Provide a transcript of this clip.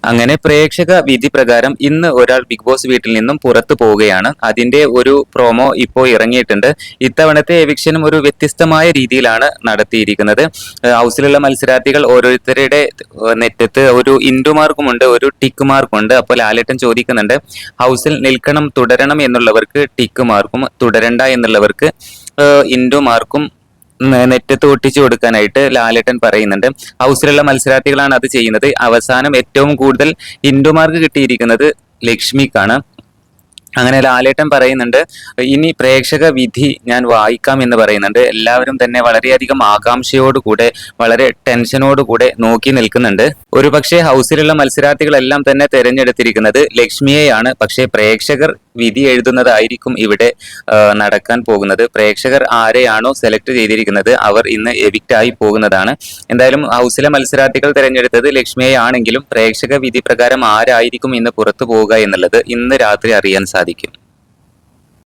അങ്ങനെ പ്രേക്ഷക വിധി പ്രകാരം ഇന്ന് ഒരാൾ ബിഗ് ബോസ് വീട്ടിൽ നിന്നും പുറത്തു പോവുകയാണ്. അതിന്റെ ഒരു പ്രൊമോ ഇപ്പോൾ ഇറങ്ങിയിട്ടുണ്ട്. ഇത്തവണത്തെ എവിക്ഷനും ഒരു വ്യത്യസ്തമായ രീതിയിലാണ് നടത്തിയിരിക്കുന്നത്. ഹൗസിലുള്ള മത്സരാർത്ഥികൾ ഓരോരുത്തരുടെ നെറ്റത്ത് ഒരു ഇൻഡു മാർക്കുമുണ്ട്, ഒരു ടിക്ക് മാർക്കുണ്ട്. അപ്പോൾ ലാലേട്ടൻ ചോദിക്കുന്നുണ്ട്, ഹൗസിൽ നിൽക്കണം തുടരണം എന്നുള്ളവർക്ക് ടിക്ക് മാർക്കും, തുടരണ്ട എന്നുള്ളവർക്ക് ഇൻഡു മാർക്കും നെറ്റത്ത് ഒട്ടിച്ചു കൊടുക്കാനായിട്ട് ലാലേട്ടൻ പറയുന്നുണ്ട്. ഹൗസിലുള്ള മത്സരാർത്ഥികളാണ് അത് ചെയ്യുന്നത്. അവസാനം ഏറ്റവും കൂടുതൽ ഇൻഡു മാർക്ക് കിട്ടിയിരിക്കുന്നത് ലക്ഷ്മിക്കാണ്. അങ്ങനെ ലാലേട്ടൻ പറയുന്നുണ്ട്, ഇനി പ്രേക്ഷക വിധി ഞാൻ വായിക്കാം എന്ന് പറയുന്നുണ്ട്. എല്ലാവരും തന്നെ വളരെയധികം ആകാംക്ഷയോടുകൂടെ, വളരെ ടെൻഷനോടുകൂടെ നോക്കി നിൽക്കുന്നുണ്ട്. ഒരു പക്ഷേ ഹൗസിലുള്ള മത്സരാർത്ഥികളെല്ലാം തന്നെ തെരഞ്ഞെടുത്തിരിക്കുന്നത് ലക്ഷ്മിയെയാണ്. പക്ഷേ പ്രേക്ഷകർ വിധി എഴുതുന്നതായിരിക്കും ഇവിടെ നടക്കാൻ പോകുന്നത്. പ്രേക്ഷകർ ആരെയാണോ സെലക്ട് ചെയ്തിരിക്കുന്നത് അവർ ഇന്ന് എവിക്റ്റ് ആയി പോകുന്നതാണ്. എന്തായാലും ഹൗസിലെ മത്സരാർത്ഥികൾ തെരഞ്ഞെടുത്തത് ലക്ഷ്മിയെയാണെങ്കിലും പ്രേക്ഷക വിധി പ്രകാരം ആരായിരിക്കും ഇന്ന് പുറത്തു പോവുക എന്നുള്ളത് ഇന്ന് രാത്രി അറിയാൻ സാധിക്കും.